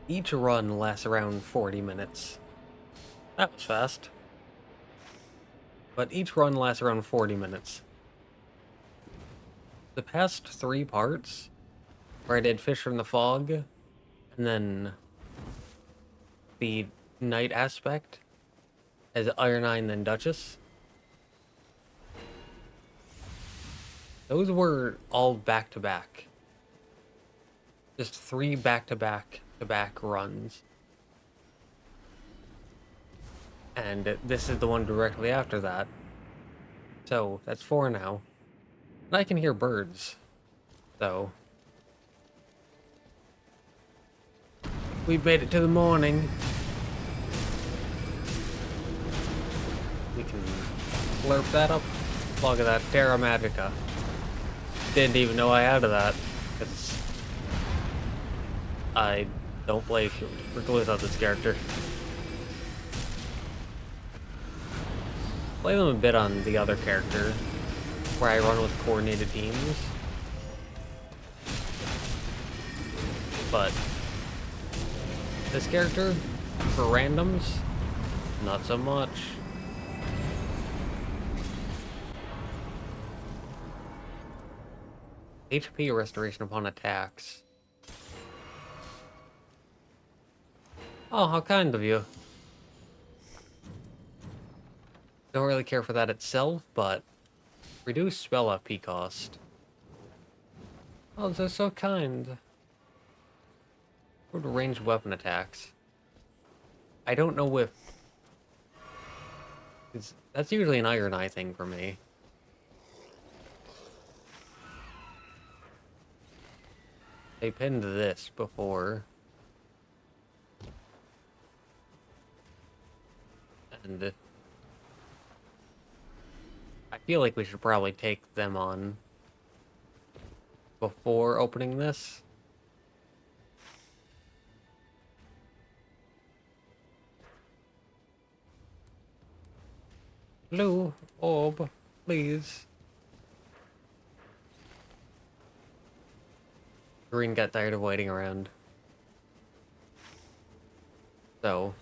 Each run lasts around 40 minutes. That was fast. But each run lasts around 40 minutes. The past 3 parts, where I did Fish from the Fog, and then the Knight aspect, as Iron Eye and then Duchess, those were all back-to-back. Just 3 back-to-back runs. And this is the one directly after that. So, that's 4 now. And I can hear birds. So, we've made it to the morning. We can slurp that up. Look at that, Terra Magica. Didn't even know I had that. Because I don't play Recluse on this character. Play them a bit on the other character, where I run with coordinated teams. But this character, for randoms, not so much. HP restoration upon attacks. Oh, how kind of you. Don't really care for that itself, but reduce spell FP cost. Oh, they're so kind. Go to ranged weapon attacks. I don't know if... that's usually an Iron Eye thing for me. They pinned this before. And I feel like we should probably take them on before opening this. Blue orb, please. Green got tired of waiting around. So.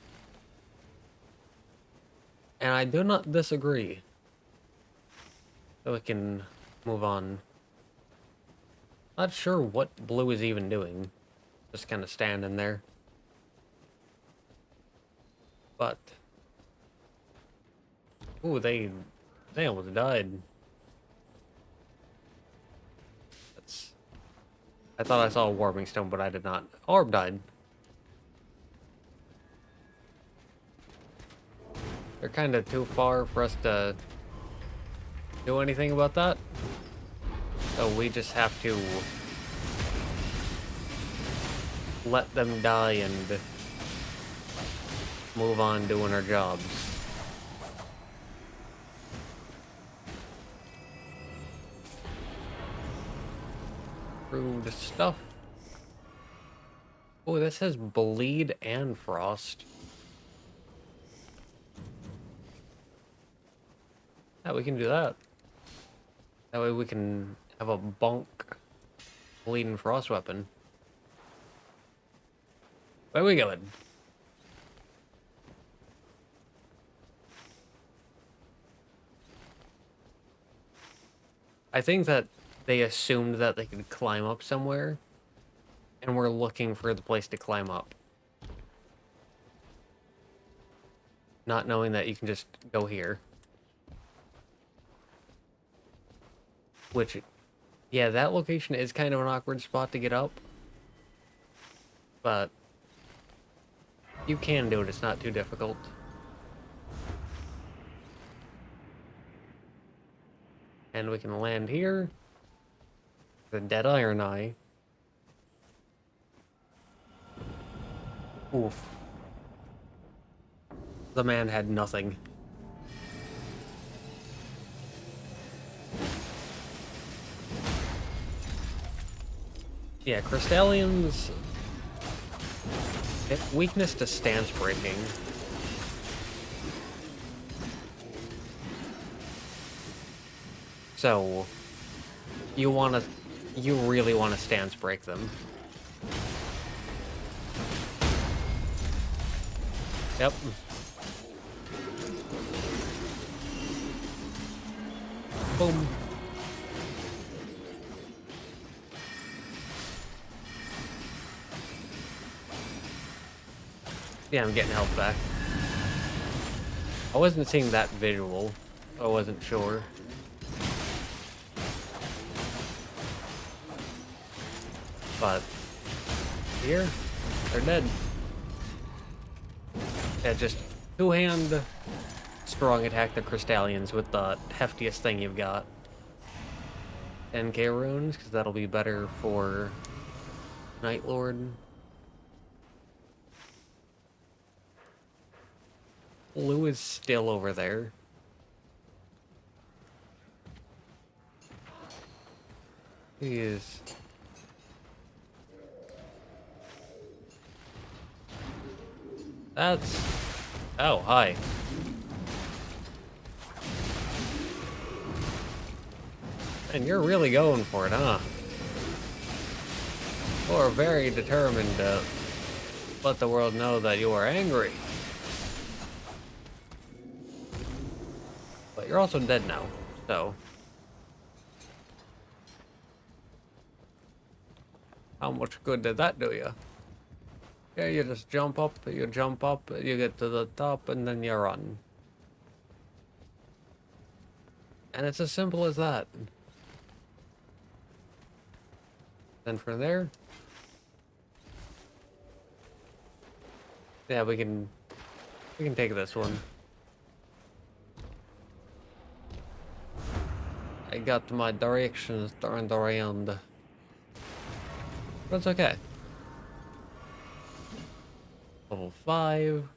And I do not disagree. So we can move on. Not sure what blue is even doing. Just kind of standing there. But... ooh, they almost died. I thought I saw a warming stone, but I did not. Orb died. They're kind of too far for us to do anything about that. So we just have to let them die and move on doing our jobs. Rude stuff. Oh, this has bleed and frost. Yeah, we can do that. That way we can have a bunk bleed and frost weapon. Where we going? I think that they assumed that they could climb up somewhere, and we're looking for the place to climb up. Not knowing that you can just go here. Which, yeah, that location is kind of an awkward spot to get up. But you can do it, it's not too difficult. And we can land here. The dead Iron Eye. Oof. The man had nothing. Yeah, Crystalians... weakness to stance breaking. So, you really want to stance break them. Yep. Boom. Yeah, I'm getting health back. I wasn't seeing that visual. I wasn't sure. But here, they're dead. Yeah, just two-hand strong attack the Crystalians with the heftiest thing you've got. 10k runes, because that'll be better for Night Lord. Blue is still over there. He is... That's... Oh, hi. And you're really going for it, huh? You're very determined to let the world know that you are angry. But you're also dead now, so... How much good did that do you? Yeah, you just jump up, you get to the top, and then you run. And it's as simple as that. Then from there... Yeah, we can take this one. I got my directions turned around. But it's okay. Level 5.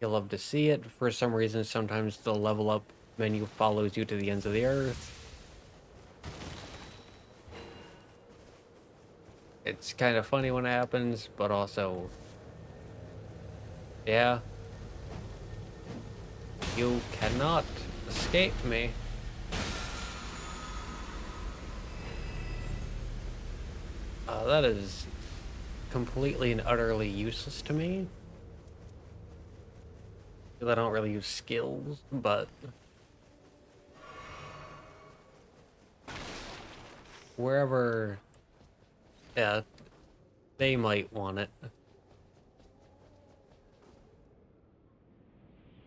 You'll love to see it. For some reason, sometimes the level up menu follows you to the ends of the earth. It's kind of funny when it happens, but also... Yeah. You cannot escape me. That is completely and utterly useless to me. I don't really use skills, but... Wherever... Yeah, they might want it.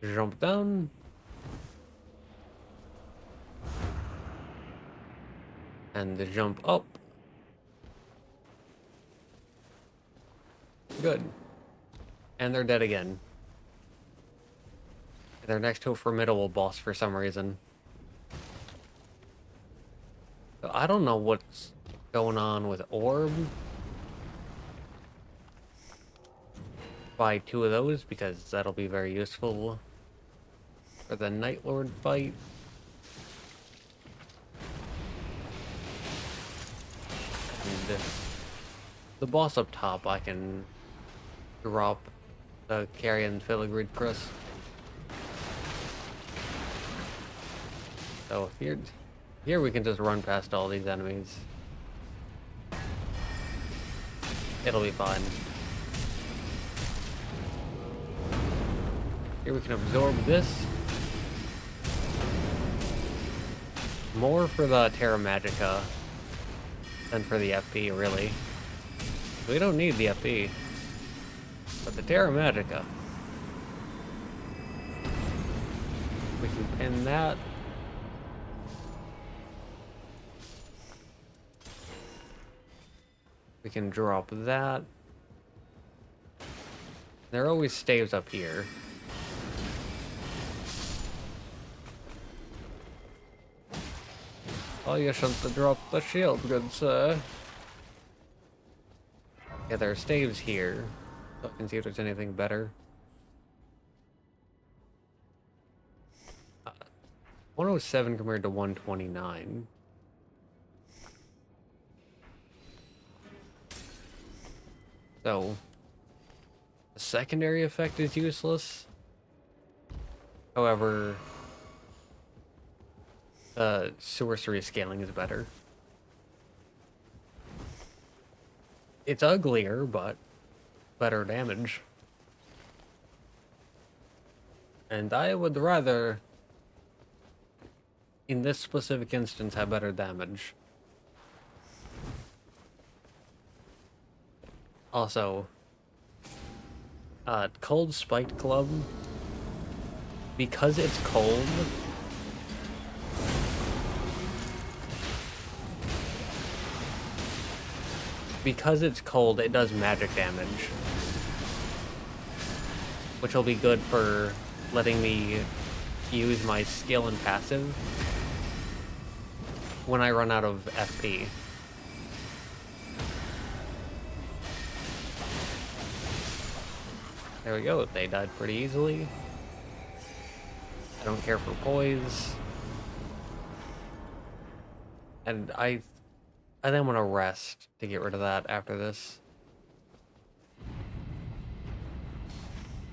Jump down. And the jump up. Good. And they're dead again. They're next to a formidable boss for some reason. I don't know what's going on with Orb. Buy 2 of those because that'll be very useful for the Night Lord fight. And the boss up top, I can drop the Carian filigree crust. So here we can just run past all these enemies. It'll be fine. Here we can absorb this. More for the Terra Magica than for the FP, really. We don't need the FP. But the Terra Magica. We can pin that. We can drop that. There always staves up here. Oh, you shouldn't have dropped the shield, good sir. Yeah, there are staves here. So I can see if there's anything better. 107 compared to 129. So, the secondary effect is useless. However, sorcery scaling is better. It's uglier, but better damage. And I would rather, in this specific instance, have better damage. Also, Cold Spiked Club, because it's cold, it does magic damage. Which will be good for letting me use my skill and passive when I run out of FP. There we go, they died pretty easily. I don't care for poise. And I then want to rest to get rid of that after this.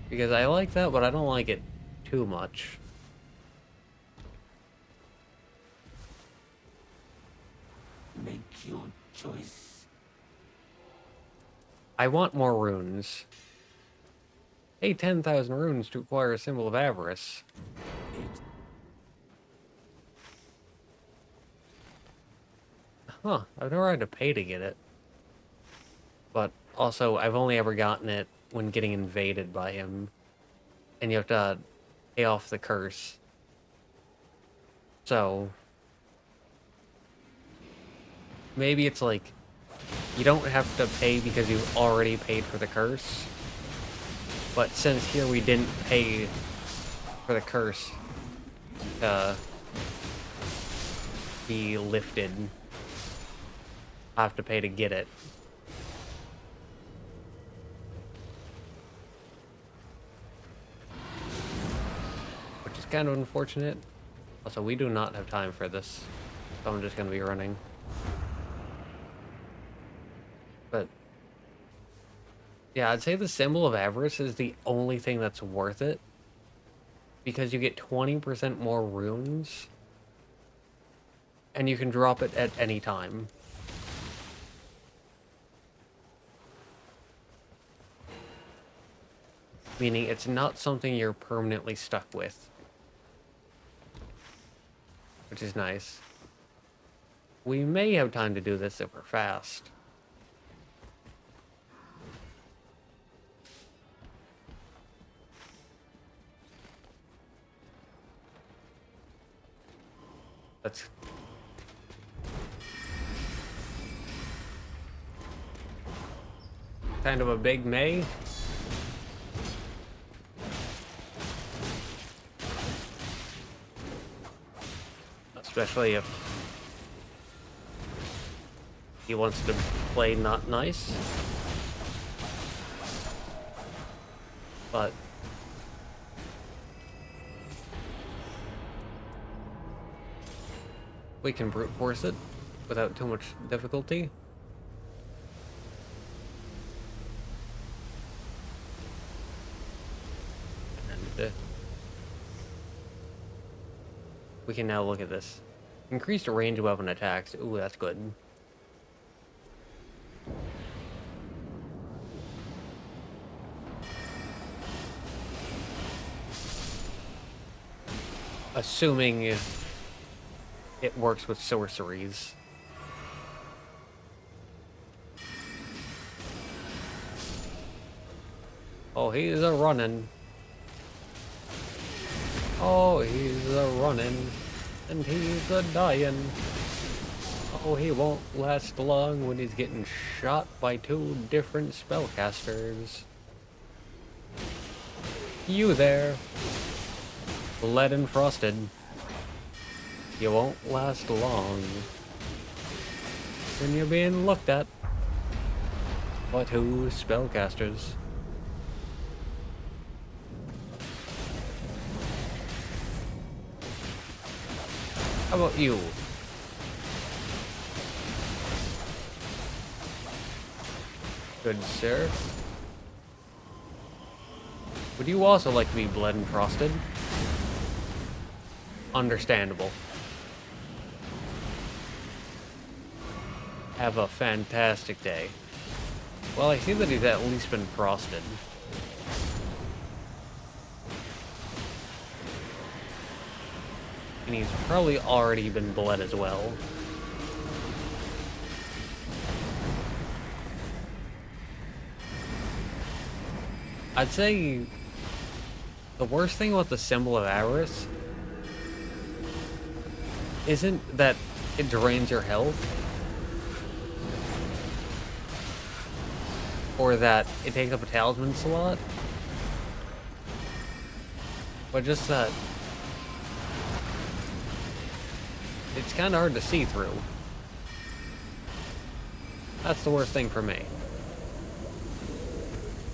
Because I like that, but I don't like it too much. Make your choice. I want more runes. Hey, 10,000 runes to acquire a symbol of avarice. Huh, I've never had to pay to get it. But also, I've only ever gotten it when getting invaded by him. And you have to pay off the curse. So, maybe it's like, you don't have to pay because you've already paid for the curse. But since here we didn't pay for the curse to be lifted, I have to pay to get it. Which is kind of unfortunate. Also, we do not have time for this, so I'm just going to be running. But yeah, I'd say the symbol of avarice is the only thing that's worth it. Because you get 20% more runes. And you can drop it at any time. Meaning it's not something you're permanently stuck with. Which is nice. We may have time to do this if we're fast. That's kind of a big May. Especially if he wants to play not nice. But we can brute force it without too much difficulty. And we can now look at this. Increased range of weapon attacks. Ooh, that's good. Assuming it works with sorceries. Oh, he's a running. Oh, he's a running. And he's a dying. Oh, he won't last long when he's getting shot by 2 different spellcasters. You there. Lead and frosted. You won't last long when you're being looked at by 2 spellcasters. How about you? Good sir. Would you also like to be bled and frosted? Understandable. Have a fantastic day. Well, I see that he's at least been frosted. And he's probably already been bled as well. I'd say the worst thing about the Symbol of Avarice isn't that it drains your health, or that it takes up a talisman slot, but just that it's kind of hard to see through. That's the worst thing for me.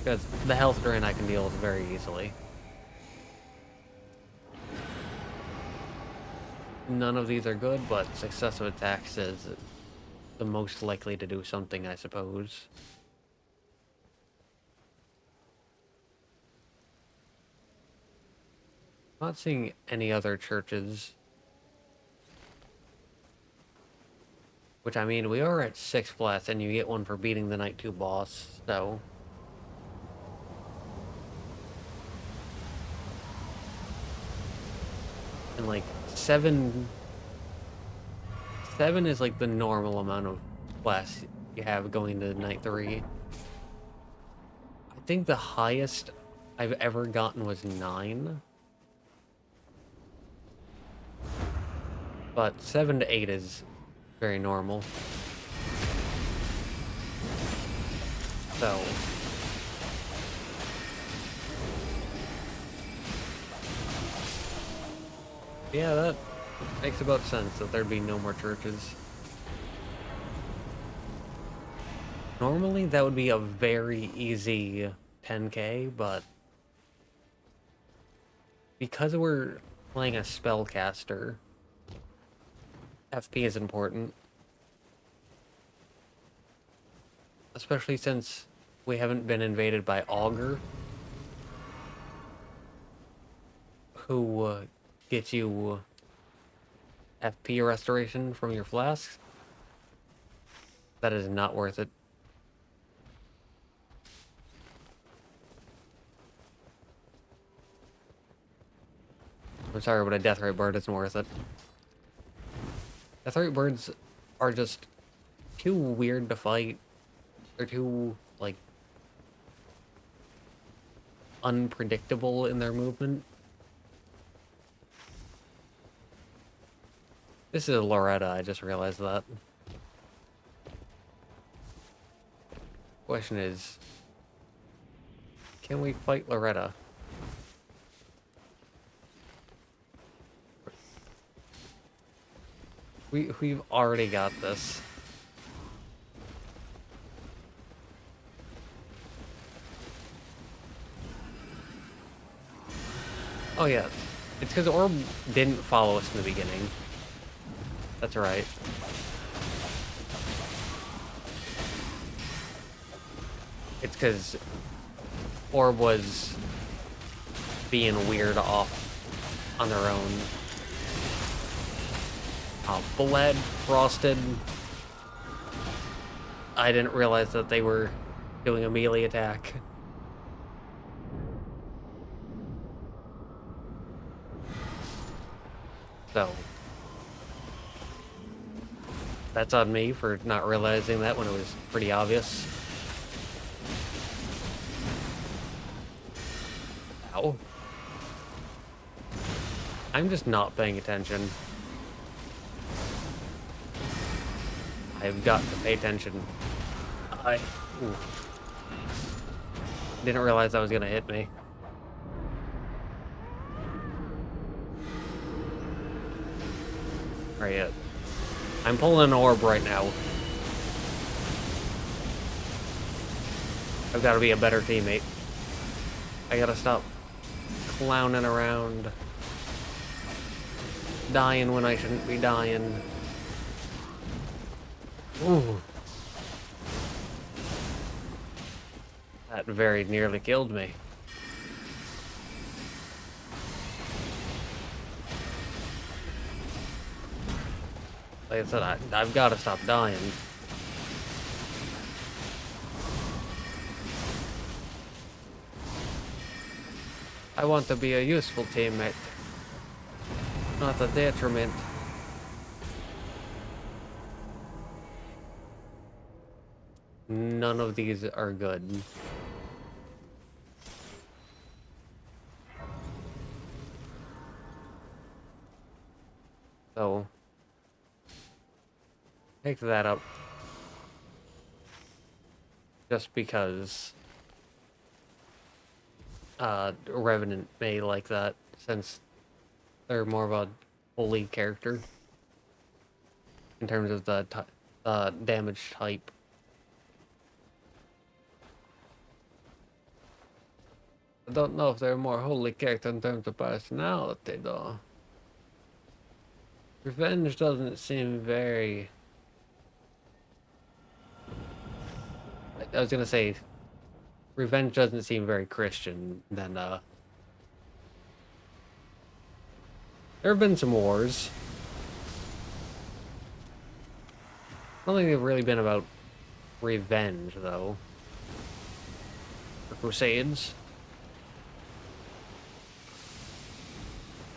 Because the health drain I can deal with very easily. None of these are good, but successive attacks is the most likely to do something, I suppose. Not seeing any other churches. Which, I mean, we are at 6 flats, and you get one for beating the Night 2 boss, so... And, like, 7 is, like, the normal amount of flats you have going to Night 3. I think the highest I've ever gotten was 9. But 7 to 8 is very normal. So... yeah, that makes about sense that there'd be no more churches. Normally, that would be a very easy 10k, but... because we're playing a spellcaster, FP is important. Especially since we haven't been invaded by Augur, who gets you FP restoration from your flasks. That is not worth it. I'm sorry, but a Deathrite Bird isn't worth it. Deathrite Birds are just too weird to fight. They're too, like, unpredictable in their movement. This is a Loretta, I just realized that. Question is, can we fight Loretta? We've already got this. Oh yeah, it's because Orb didn't follow us in the beginning. That's right. It's because Orb was being weird off on their own. Bled, Frosted. I didn't realize that they were doing a melee attack. So, that's on me for not realizing that when it was pretty obvious. Ow. I'm just not paying attention. I've got to pay attention. Didn't realize that was gonna hit me. Alright, I'm pulling an orb right now. I've got to be a better teammate. I gotta stop clowning around. Dying when I shouldn't be dying. Ooh. That very nearly killed me. Like I said, I've got to stop dying. I want to be a useful teammate. Not the detriment. None of these are good. So, pick that up. Just because Revenant may like that, since they're more of a holy character in terms of the damage type. I don't know if they're a more holy character in terms of personality, though. Revenge doesn't seem very... I was gonna say, Revenge doesn't seem very Christian, then, there have been some wars. I don't think they've really been about revenge, though. Or crusades.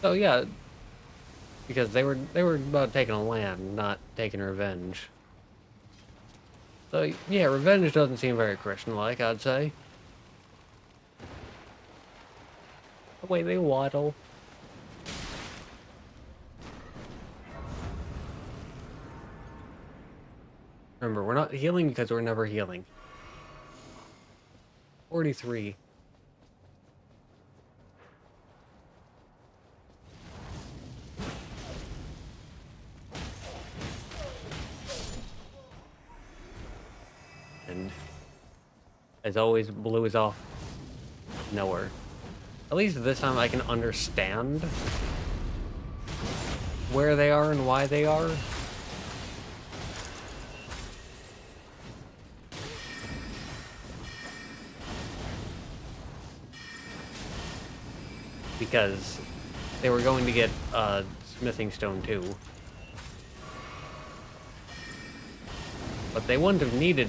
So yeah, because they were about taking a land, not taking revenge. So yeah, revenge doesn't seem very Christian-like, I'd say. The way they waddle. Remember, we're not healing because we're never healing. 43. And as always, blue is off nowhere. At least this time I can understand where they are and why they are. Because they were going to get smithing stone too. But they wouldn't have needed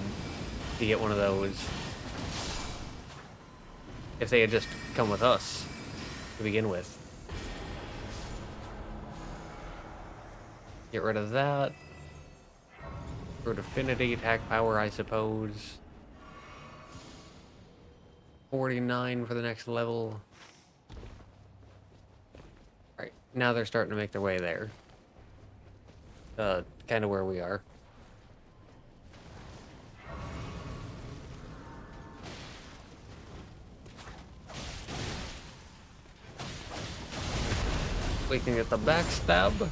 to get one of those if they had just come with us to begin with. Get rid of that. Root affinity, attack power, I suppose. 49 for the next level. Alright, now they're starting to make their way there. Kind of where we are. We can get the backstab.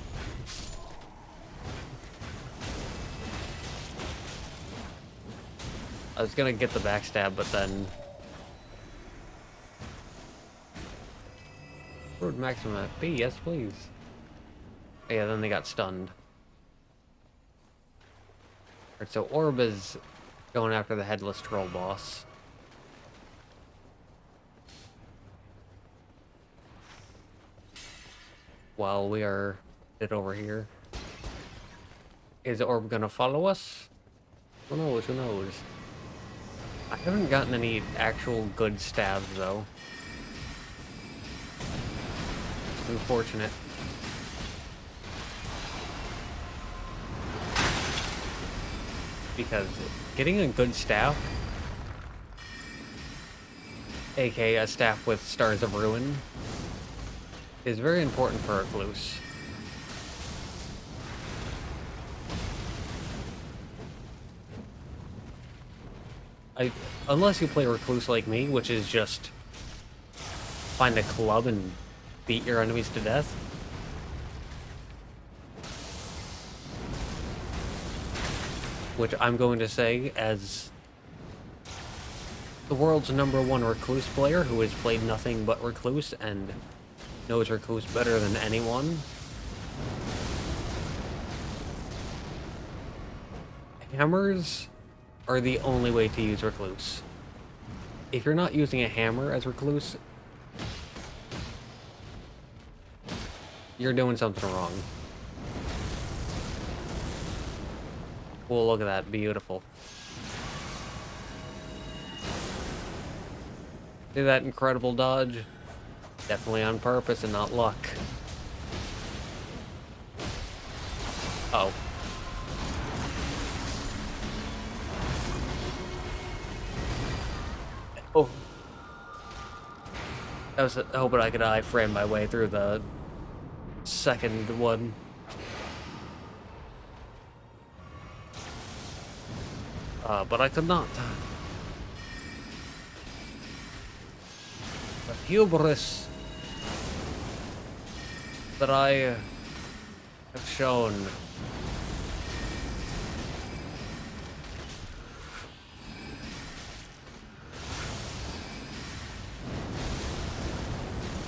I was gonna get the backstab, but then... Road maximum FP, yes please. Yeah, then they got stunned. Alright, so Orb is going after the Headless Troll boss. While we are over here. Is Orb gonna follow us? Who knows, who knows? I haven't gotten any actual good stabs though. Unfortunate. Because getting a good staff, aka a staff with Stars of Ruin, is very important for Recluse. Unless you play Recluse like me, which is just find a club and beat your enemies to death. Which I'm going to say as the world's #1 Recluse player who has played nothing but Recluse and knows Recluse better than anyone. Hammers are the only way to use Recluse. If you're not using a hammer as Recluse, you're doing something wrong. Well, look at that. Beautiful. See that incredible dodge? Definitely on purpose and not luck. Oh. Oh. I was hoping I could iframe my way through the second one. But I could not. The hubris that I have shown.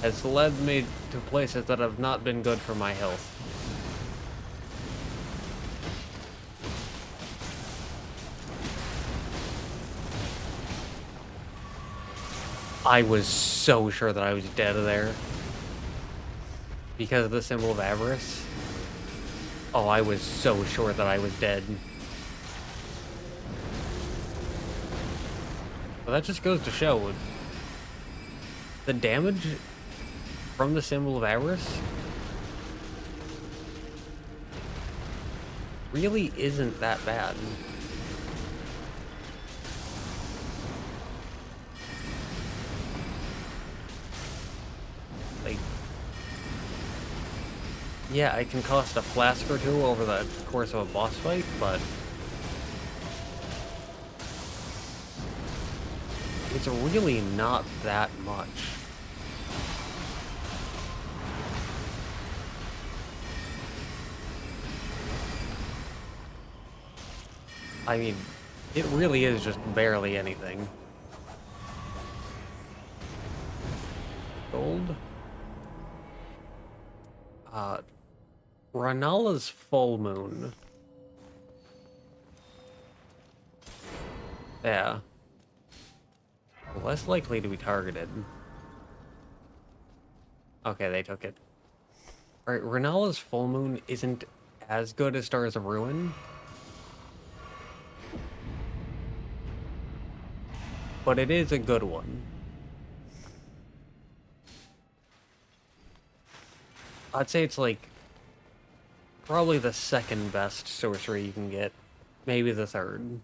Has led me to places that have not been good for my health. I was so sure that I was dead there. Because of the symbol of avarice. Oh, I was so sure that I was dead. Well, that just goes to show the damage from the symbol of avarice really isn't that bad. Like, yeah, I can cost a flask or two over the course of a boss fight, but it's really not that much. I mean, it really is just barely anything. Gold? Ranala's full moon. Yeah. Less likely to be targeted. Okay, they took it. Alright, Ranala's full moon isn't as good as Stars of Ruin. But it is a good one. I'd say it's like probably the second best sorcery you can get. Maybe the third.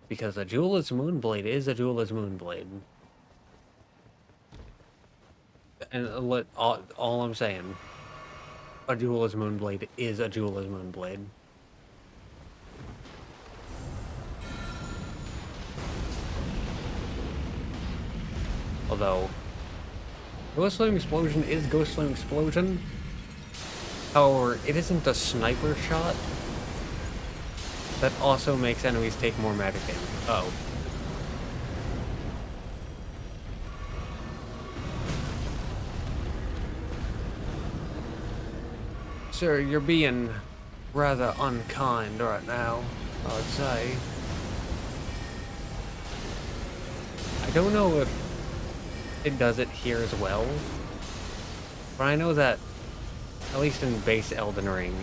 Because a Duelist Moonblade is a Duelist Moonblade. And all I'm saying, a Duelist Moonblade is a Duelist Moonblade. Although, Ghost Flame Explosion is Ghost Flame Explosion. However, it isn't a sniper shot that also makes enemies take more magic damage. Oh. Sir, you're being rather unkind right now, I would say. I don't know if it does it here as well, but I know that, at least in base Elden Ring,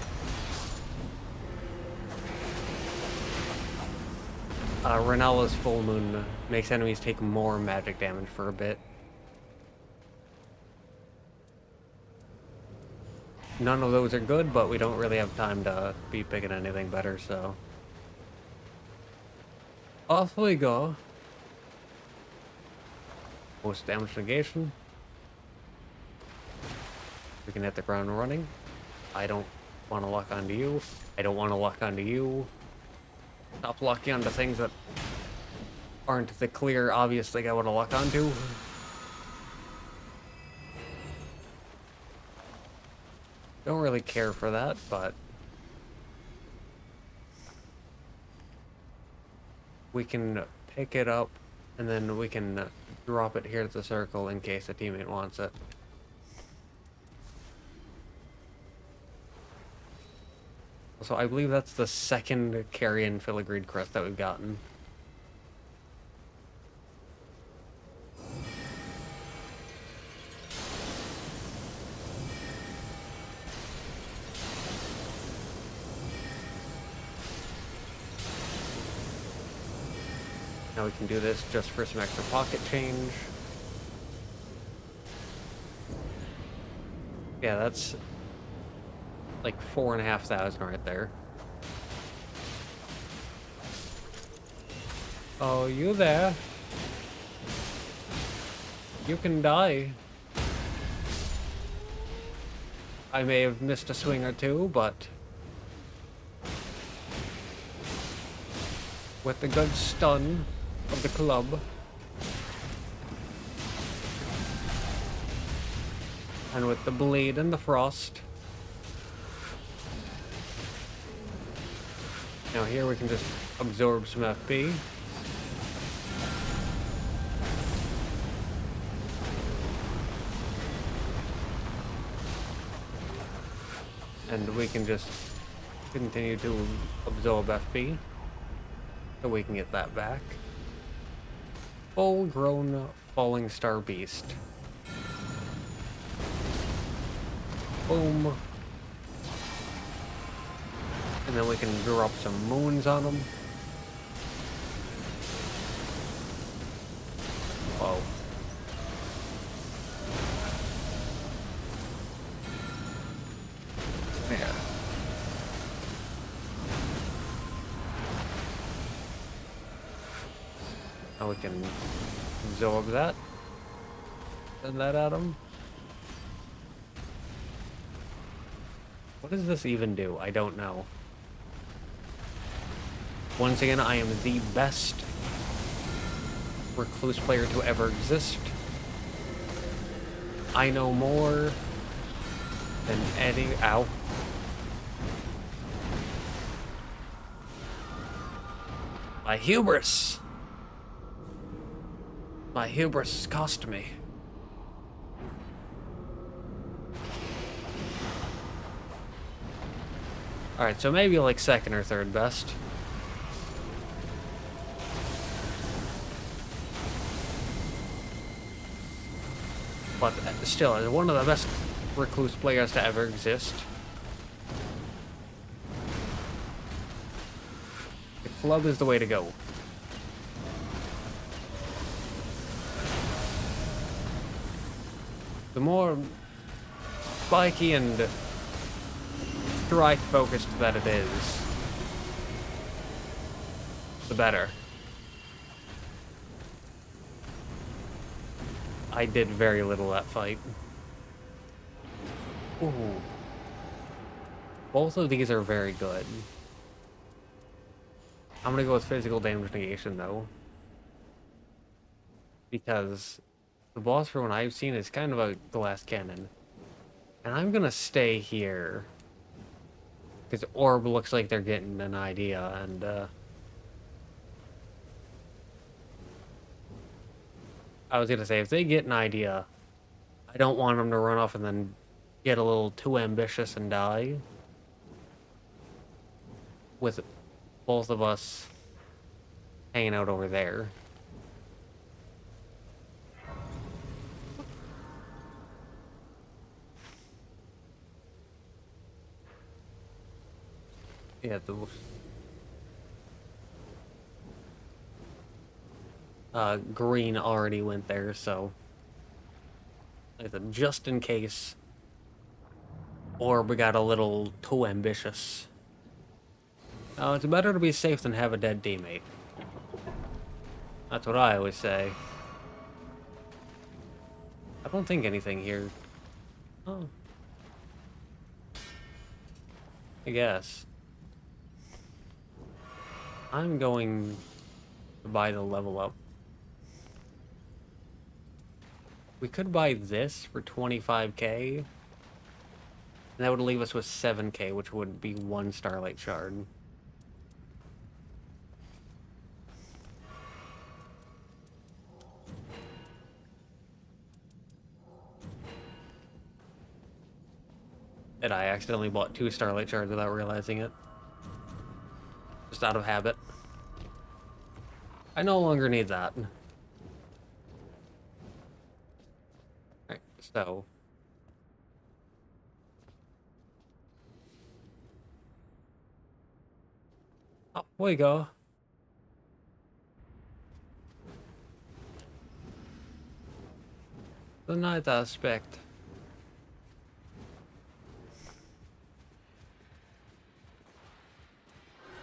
Renala's full moon makes enemies take more magic damage for a bit. None of those are good, but we don't really have time to be picking anything better, so off we go. Most damage negation. We can hit the ground running. I don't want to lock onto you. I don't want to lock onto you. Stop locking onto things that aren't the clear, obvious thing I want to lock onto. Don't really care for that, but we can pick it up and then we can drop it here at the circle in case a teammate wants it. So I believe that's the second Carian filigreed crest that we've gotten. Now we can do this just for some extra pocket change. Yeah, that's like 4,500 right there. Oh, you there? You can die. I may have missed a swing or two, but with the good stun of the club and with the bleed and the frost. Now here we can just absorb some FP. And we can just continue to absorb FP. So we can get that back. Full-grown Falling Star Beast. Boom. And then we can drop some moons on them. Whoa. Yeah. Now we can absorb that. Send that at him. What does this even do? I don't know. Once again, I am the best recluse player to ever exist. I know more than any... Ow. My hubris! My hubris cost me. Alright, so maybe like second or third best. But still, as one of the best recluse players to ever exist. The club is the way to go. The more spiky and strike focused that it is, the better. I did very little that fight. Ooh. Both of these are very good. I'm gonna go with physical damage negation though, because the boss for one I've seen is kind of a glass cannon. And I'm gonna stay here. Because Orb looks like they're getting an idea, and I was gonna say, if they get an idea, I don't want them to run off and then get a little too ambitious and die. With both of us hanging out over there. Yeah, green already went there, so like I said, just in case Orb got a little too ambitious. It's better to be safe than have a dead teammate. That's what I always say. I don't think anything here. Oh. I guess. I'm going to buy the level up. We could buy this for 25k. And that would leave us with 7k, which would be 1 Starlight Shard. And I accidentally bought 2 Starlight Shards without realizing it. Just out of habit. I no longer need that. Alright, so... Up we go. The night aspect.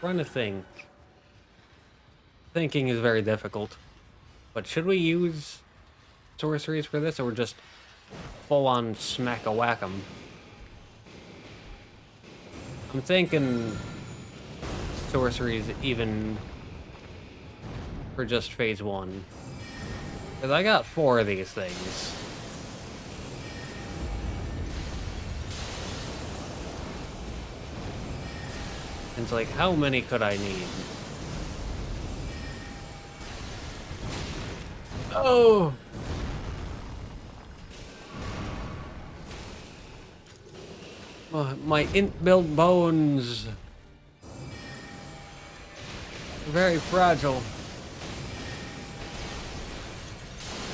Trying to think. Thinking is very difficult. But should we use sorceries for this, or just full-on smack-a-whack-em? I'm thinking sorceries even for just phase 1. Because I got 4 of these things. And it's like, how many could I need? Oh! My int-built bones. Very fragile.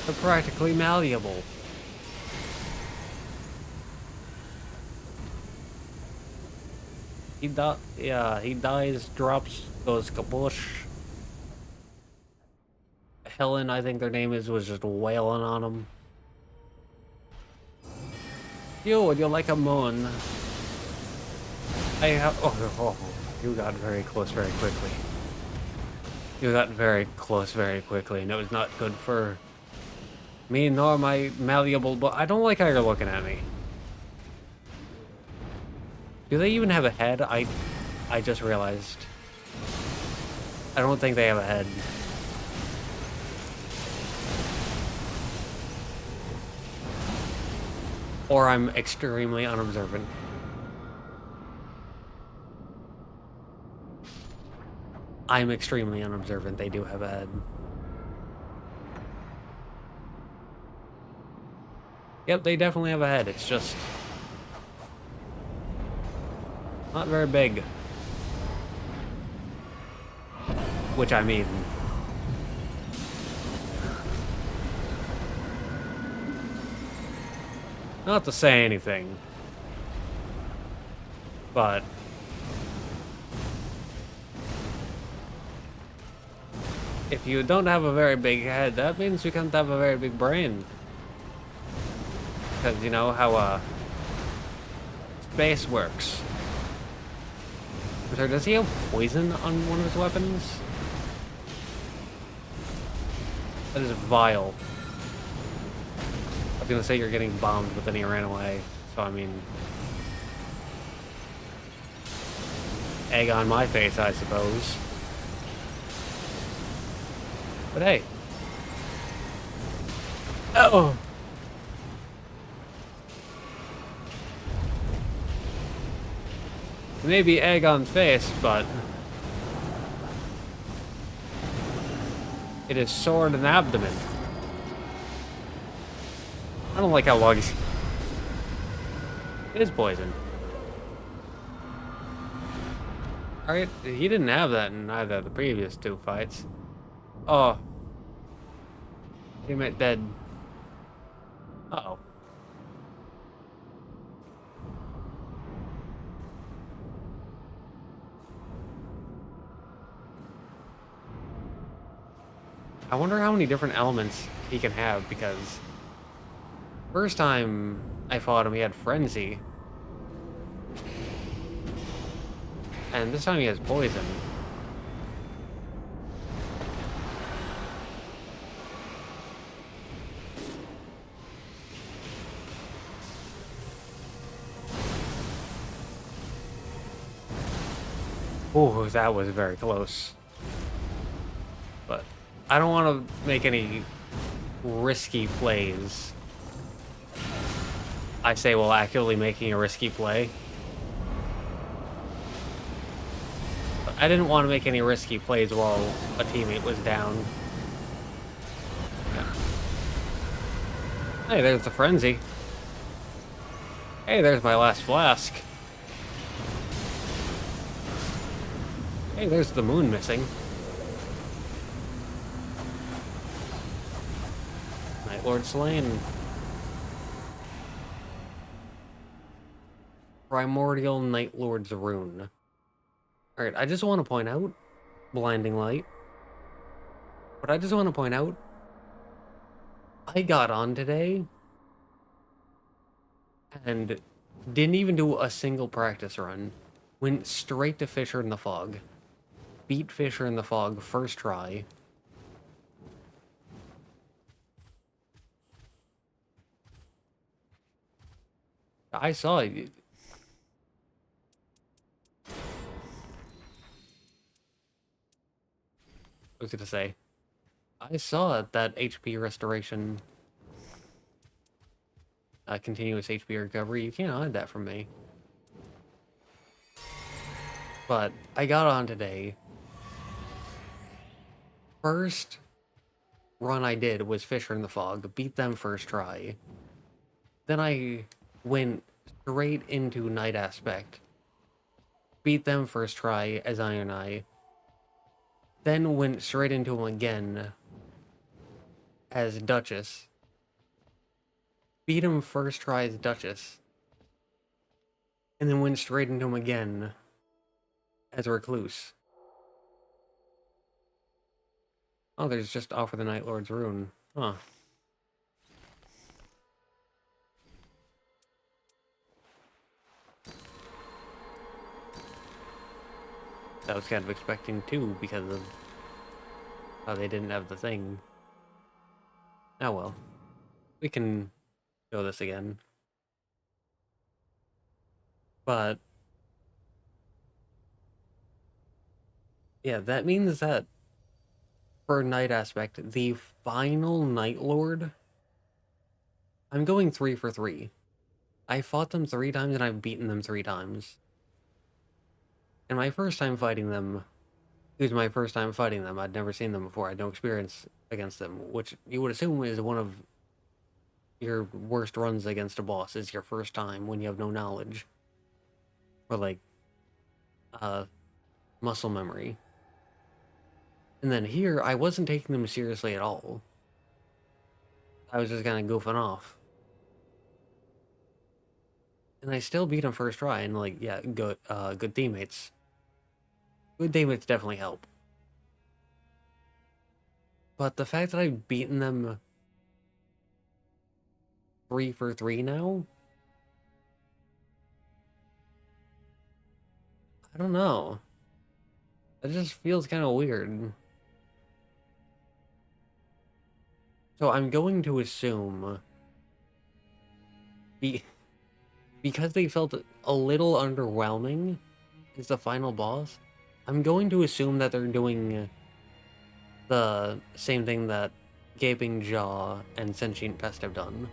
They're practically malleable. He dies, drops, goes kaboosh. Helen, I think their name is, was just wailing on him. Would you like a moon? I have. Oh, you got very close very quickly. You got very close very quickly, and it was not good for me nor my malleable. But I don't like how you're looking at me. Do they even have a head? I just realized. I don't think they have a head. Or I'm extremely unobservant. I'm extremely unobservant. They do have a head. Yep, they definitely have a head. It's just not very big. Which I mean, not to say anything, but if you don't have a very big head, that means you can't have a very big brain. Because you know how space works. So does he have poison on one of his weapons? That is vile. I was gonna say you're getting bombed, but then he ran away. So I mean, egg on my face, I suppose. But hey. Uh-oh. Maybe egg on face, but it is sword and abdomen. I don't like how long he's... It is poison. Alright, he didn't have that in either of the previous 2 fights. Oh. Teammate dead. Uh-oh. I wonder how many different elements he can have, because first time I fought him, he had Frenzy. And this time he has Poison. Oh, that was very close. But I don't want to make any risky plays. I say while actively making a risky play. But I didn't want to make any risky plays while a teammate was down. Yeah. Hey, there's the Frenzy. Hey, there's my last flask. Hey, there's the moon missing. Night Lord slain. Primordial Night Lord's rune. Alright, I just want to point out Blinding Light. But I just want to point out I got on today and didn't even do a single practice run. Went straight to Fisher in the Fog. beat Fisher in the Fog first try. I saw it. I was gonna say, I saw that HP restoration, continuous HP recovery. You can't hide that from me. But I got on today. First run I did was Fisher in the Fog, beat them first try. Then I went straight into Night Aspect, beat them first try as Iron Eye. Then went straight into him again as Duchess. Beat him first try as Duchess. And then went straight into him again as Recluse. Oh, there's just Offer the Night Lord's Rune. Huh. I was kind of expecting too, because of how they didn't have the thing. Oh well. We can go this again. But yeah, that means that for Night Aspect, the final Night Lord, I'm going 3 for 3. I fought them 3 times and I've beaten them 3 times. And my first time fighting them, it was my first time fighting them. I'd never seen them before. I had no experience against them, which you would assume is one of your worst runs against a boss, is your first time when you have no knowledge. Or like, muscle memory. And then here, I wasn't taking them seriously at all. I was just kind of goofing off. And I still beat them first try, and like, yeah, good teammates. Good teammates definitely help. But the fact that I've beaten them 3 for 3 now? I don't know. It just feels kind of weird. So I'm going to assume, because they felt a little underwhelming as the final boss, I'm going to assume that they're doing the same thing that Gaping Jaw and Sentient Pest have done.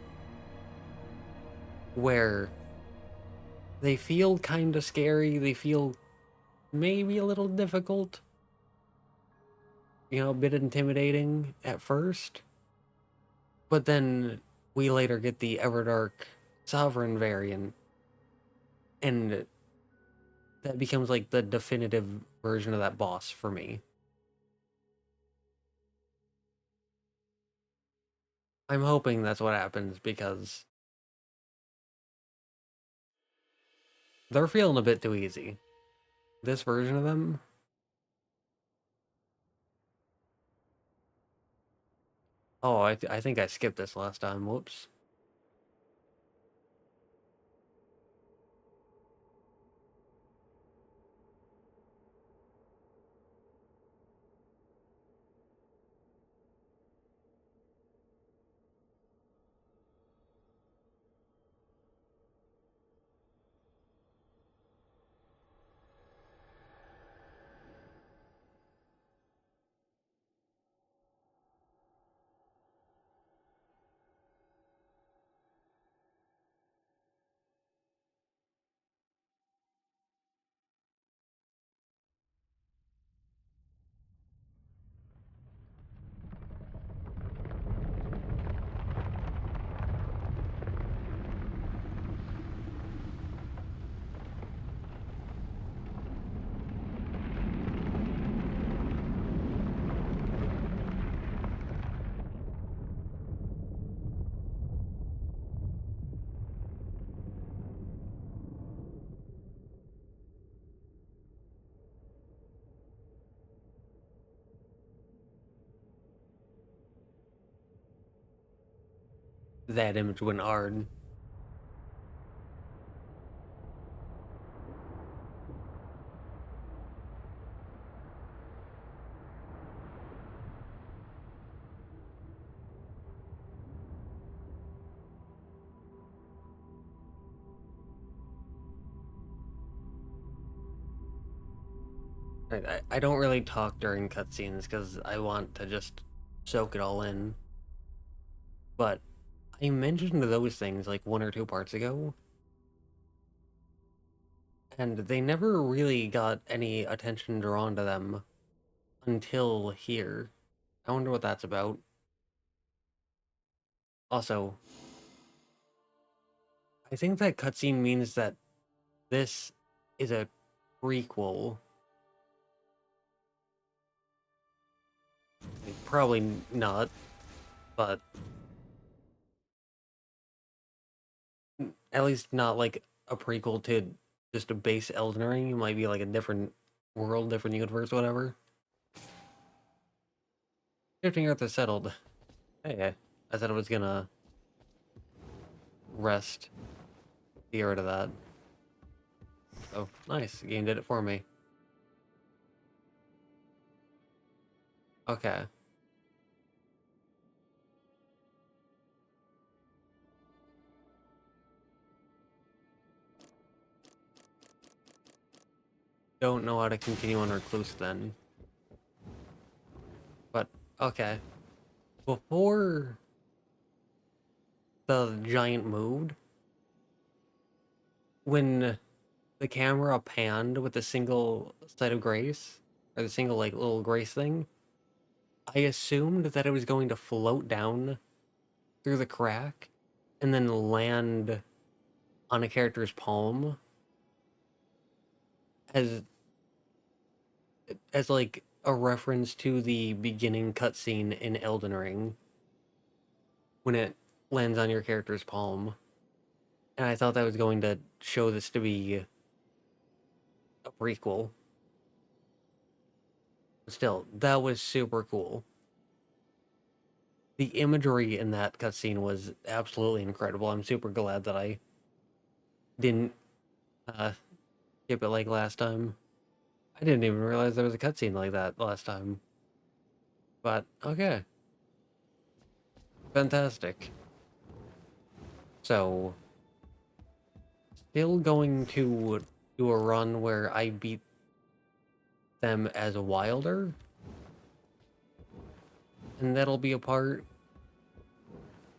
Where they feel kind of scary, they feel maybe a little difficult. You know, a bit intimidating at first. But then we later get the Everdark Sovereign variant, and that becomes like the definitive version of that boss for me. I'm hoping that's what happens, because they're feeling a bit too easy. This version of them. Oh, I think I skipped this last time. Whoops. That image went hard. I don't really talk during cutscenes because I want to just soak it all in. But I mentioned those things like 1 or 2 parts ago, and they never really got any attention drawn to them until here. I wonder what that's about. Also, I think that cutscene means that this is a prequel. Probably not, but at least not like a prequel to just a base Elden Ring. It might be like a different world, different universe, whatever. Shifting Earth is settled. Hey, I said I was gonna rest. Get rid of that. Oh, nice. The game did it for me. Okay. Don't know how to continue on Recluse then. But, okay. Before the giant moved, when the camera panned with the single site of grace, or the single, like, little grace thing, I assumed that it was going to float down through the crack and then land on a character's palm as like a reference to the beginning cutscene in Elden Ring when it lands on your character's palm. And I thought that was going to show this to be a prequel. But still, that was super cool. The imagery in that cutscene was absolutely incredible. I'm super glad that I didn't skip it like last time. I didn't even realize there was a cutscene like that last time. But okay, fantastic. So, still going to do a run where I beat them as a Wilder, and that'll be a part.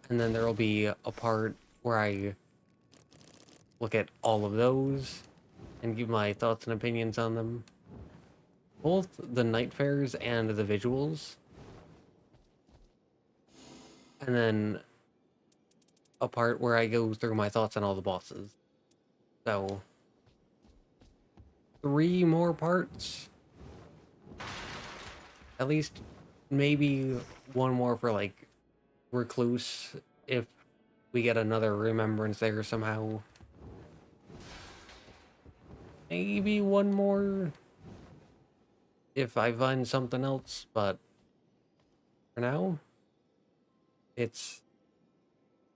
And then there'll be a part where I look at all of those and give my thoughts and opinions on them. Both the night fairs and the visuals. And then a part where I go through my thoughts on all the bosses. So, 3 more parts. At least maybe 1 more for like Recluse if we get another remembrance there somehow. Maybe 1 more if I find something else, but for now, it's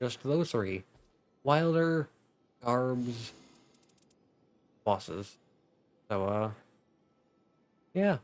just those 3. Wilder, Garbs, bosses. So, yeah.